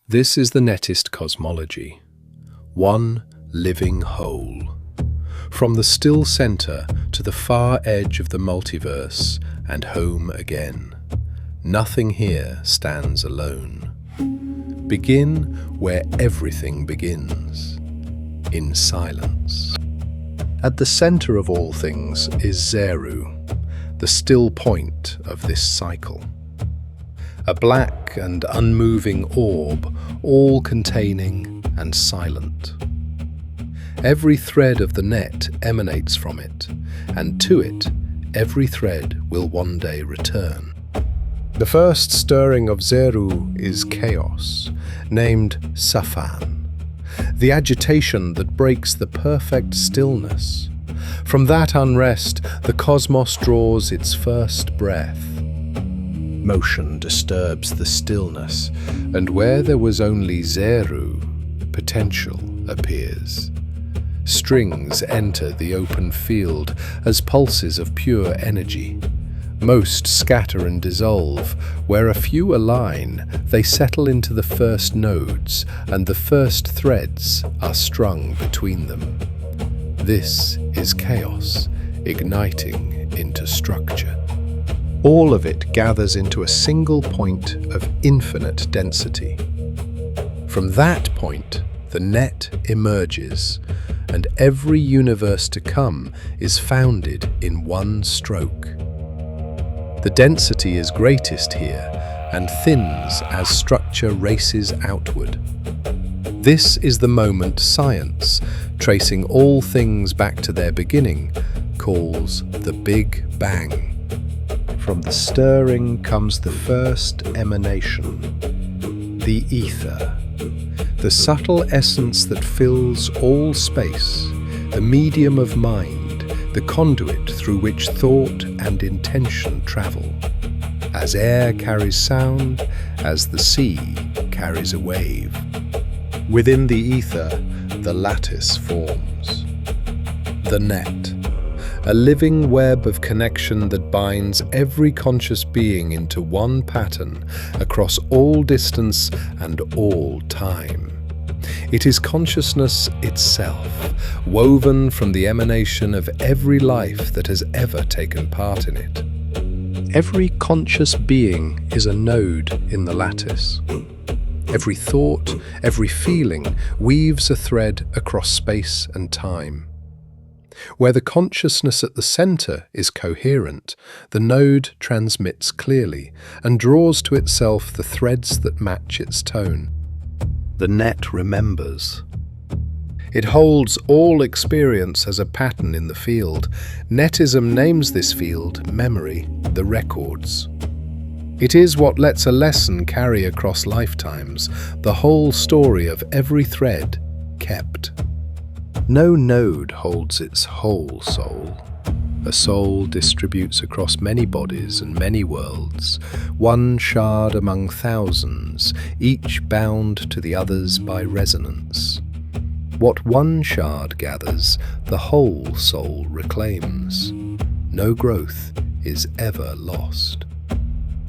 This is the Netist cosmology, one living whole. From the still center to the far edge of the multiverse and home again, nothing here stands alone. Begin where everything begins, in silence. At the center of all things is Zeru, the still point of this cycle. A black and unmoving orb, all containing and silent. Every thread of the net emanates from it, and to it every thread will one day return. The first stirring of Zeru is chaos, named Safan, the agitation that breaks the perfect stillness. From that unrest, the cosmos draws its first breath. Motion disturbs the stillness, and where there was only Zeru, potential appears. Strings enter the open field as pulses of pure energy. Most scatter and dissolve. Where a few align, they settle into the first nodes, and the first threads are strung between them. This is chaos, igniting into structure. All of it gathers into a single point of infinite density. From that point, the net emerges, and every universe to come is founded in one stroke. The density is greatest here and thins as structure races outward. This is the moment science, tracing all things back to their beginning, calls the Big Bang. From the stirring comes the first emanation, the ether, the subtle essence that fills all space, the medium of mind, the conduit through which thought and intention travel. As air carries sound, as the sea carries a wave. Within the ether, the lattice forms. The net. A living web of connection that binds every conscious being into one pattern across all distance and all time. It is consciousness itself, woven from the emanation of every life that has ever taken part in it. Every conscious being is a node in the lattice. Every thought, every feeling weaves a thread across space and time. Where the consciousness at the center is coherent, the node transmits clearly and draws to itself the threads that match its tone. The net remembers. It holds all experience as a pattern in the field. Netism names this field memory, the records. It is what lets a lesson carry across lifetimes, the whole story of every thread kept. No node holds its whole soul. A soul distributes across many bodies and many worlds, one shard among thousands, each bound to the others by resonance. What one shard gathers, the whole soul reclaims. No growth is ever lost.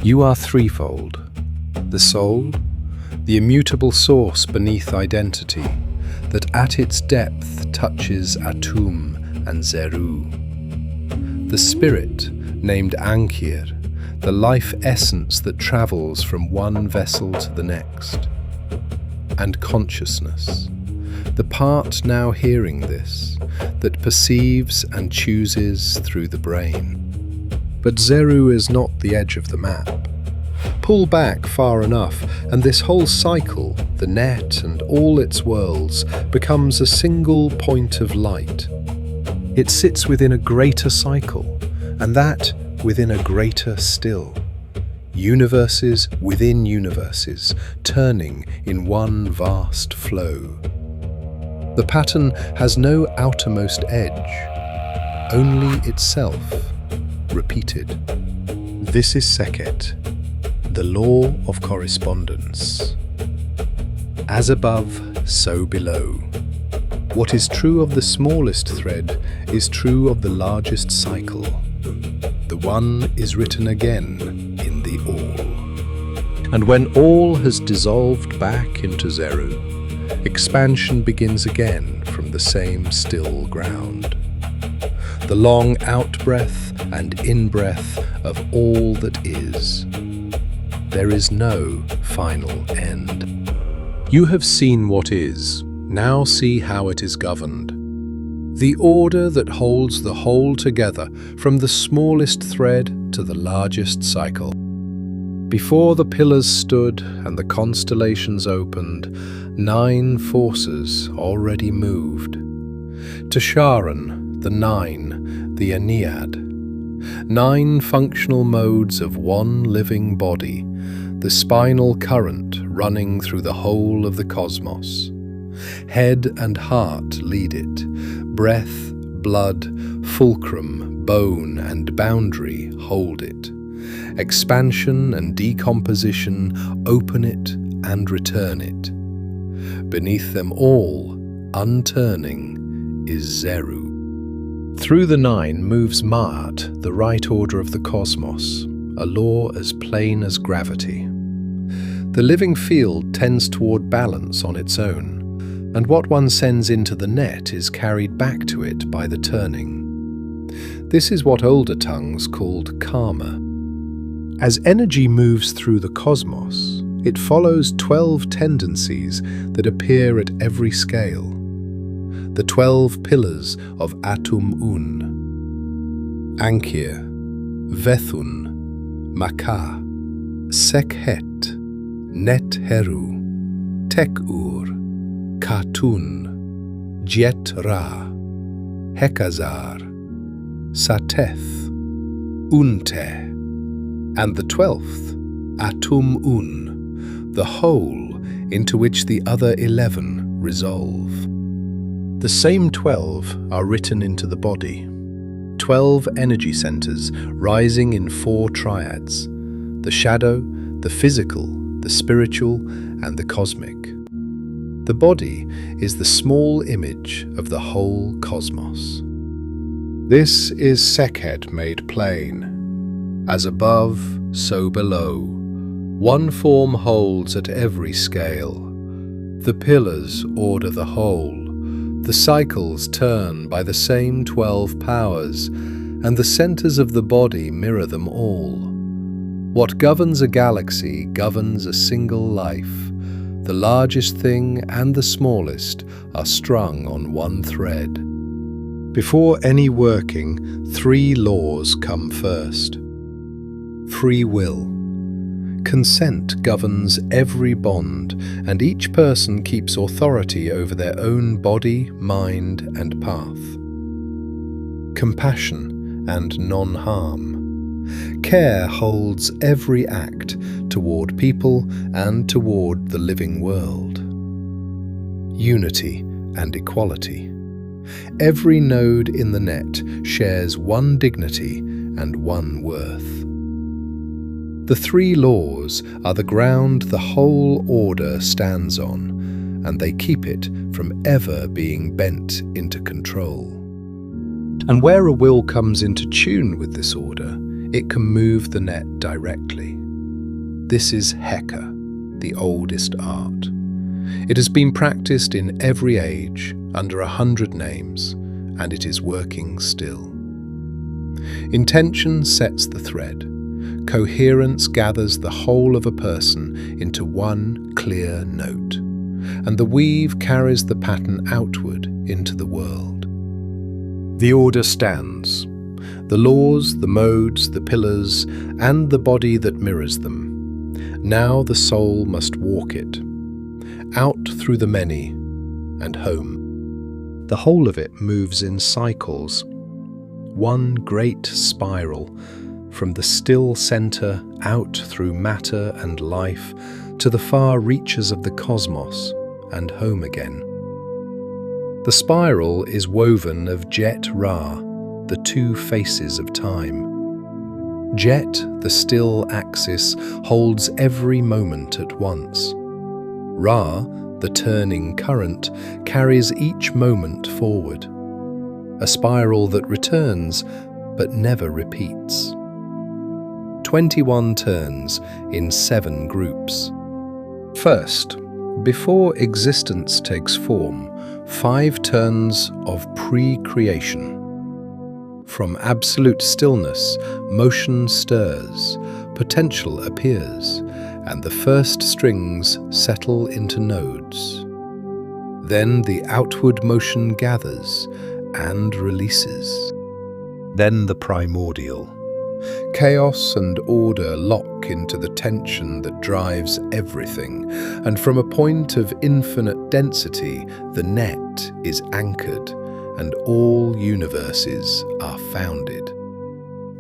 You are threefold. The soul, the immutable source beneath identity, that at its depth touches Atum and Zeru. The spirit, named Ankir, the life essence that travels from one vessel to the next. And consciousness, the part now hearing this, that perceives and chooses through the brain. But Zeru is not the edge of the map. Pull back far enough, and this whole cycle, the net and all its worlds, becomes a single point of light. It sits within a greater cycle, and that within a greater still. Universes within universes, turning in one vast flow. The pattern has no outermost edge, only itself, repeated. This is Sekhet, the law of correspondence. As above, so below. What is true of the smallest thread is true of the largest cycle. The one is written again in the all. And when all has dissolved back into Zeru, expansion begins again from the same still ground. The long out-breath and in-breath of all that is. There is no final end. You have seen what is, now see how it is governed. The order that holds the whole together from the smallest thread to the largest cycle. Before the pillars stood and the constellations opened, 9 forces already moved. To Charon, the 9, the Ennead. 9 functional modes of one living body, the spinal current running through the whole of the cosmos. Head and heart lead it, breath, blood, fulcrum, bone and boundary hold it. Expansion and decomposition open it and return it. Beneath them all, unturning, is Zeru. Through the 9 moves Ma'at, the right order of the cosmos, a law as plain as gravity. The living field tends toward balance on its own, and what one sends into the net is carried back to it by the turning. This is what older tongues called karma. As energy moves through the cosmos, it follows 12 tendencies that appear at every scale. The 12 pillars of Atum-Un, Ankir, Vethun, Maka, Sekhet, Net-Heru, Tek-Ur, Katun, Jet-Ra, Hekazar, Sateth, Unte, and the 12th, Atum-Un, the whole into which the other 11 resolve. The same 12 are written into the body. 12 energy centers rising in 4 triads: the shadow, the physical, the spiritual, and the cosmic. The body is the small image of the whole cosmos. This is Sekhet made plain. As above, so below. One form holds at every scale. The pillars order the whole. The cycles turn by the same 12 powers, and the centers of the body mirror them all. What governs a galaxy governs a single life. The largest thing and the smallest are strung on one thread. Before any working, 3 laws come first. Free will. Consent governs every bond, and each person keeps authority over their own body, mind, and path. Compassion and non-harm. Care holds every act toward people and toward the living world. Unity and equality. Every node in the net shares one dignity and one worth. The 3 laws are the ground the whole order stands on, and they keep it from ever being bent into control. And where a will comes into tune with this order, it can move the net directly. This is Heka, the oldest art. It has been practiced in every age, under 100 names, and it is working still. Intention sets the thread. Coherence gathers the whole of a person into one clear note, and the weave carries the pattern outward into the world. The order stands. The laws, the modes, the pillars, and the body that mirrors them. Now the soul must walk it, out through the many, and home. The whole of it moves in cycles, one great spiral, from the still center out through matter and life to the far reaches of the cosmos and home again. The spiral is woven of Jet Ra, the 2 faces of time. Jet, the still axis, holds every moment at once. Ra, the turning current, carries each moment forward. A spiral that returns but never repeats. 21 turns in 7 groups. First, before existence takes form, 5 turns of pre-creation. From absolute stillness, motion stirs, potential appears, and the first strings settle into nodes. Then the outward motion gathers and releases. Then the primordial. Chaos and order lock into the tension that drives everything, and from a point of infinite density, the net is anchored, and all universes are founded.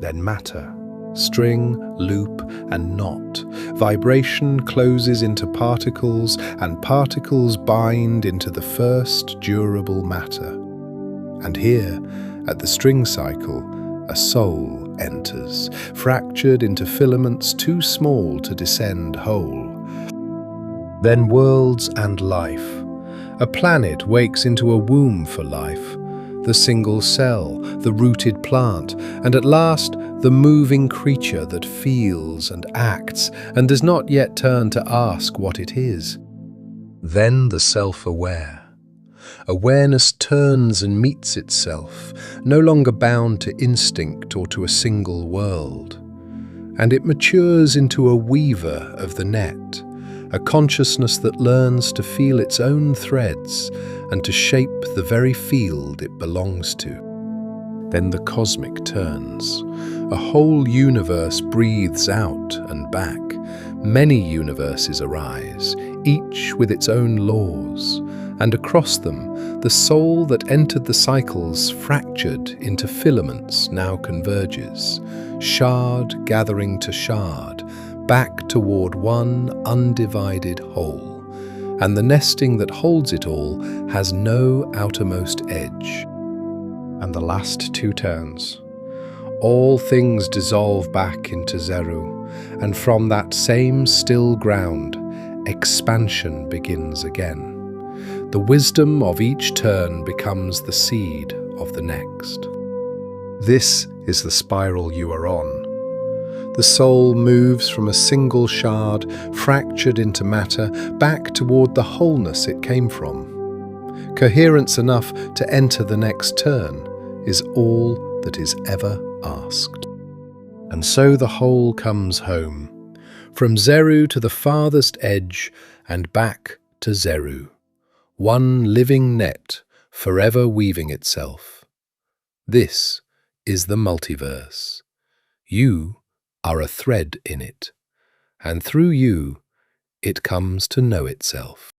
Then matter, string, loop, and knot. Vibration closes into particles, and particles bind into the first durable matter. And here, at the string cycle, a soul enters, fractured into filaments too small to descend whole. Then worlds and life. A planet wakes into a womb for life, the single cell, the rooted plant, and at last the moving creature that feels and acts and does not yet turn to ask what it is. Then the self-aware. Awareness turns and meets itself, no longer bound to instinct or to a single world. And it matures into a weaver of the net, a consciousness that learns to feel its own threads and to shape the very field it belongs to. Then the cosmic turns. A whole universe breathes out and back. Many universes arise, each with its own laws, and across them, the soul that entered the cycles fractured into filaments now converges, shard gathering to shard, back toward one undivided whole. And the nesting that holds it all has no outermost edge. And the last 2 turns. All things dissolve back into Zeru, and from that same still ground, expansion begins again. The wisdom of each turn becomes the seed of the next. This is the spiral you are on. The soul moves from a single shard, fractured into matter, back toward the wholeness it came from. Coherence enough to enter the next turn is all that is ever asked. And so the whole comes home, from Zeru to the farthest edge and back to Zeru, one living net forever weaving itself. This is the multiverse. You are a thread in it, and through you, it comes to know itself.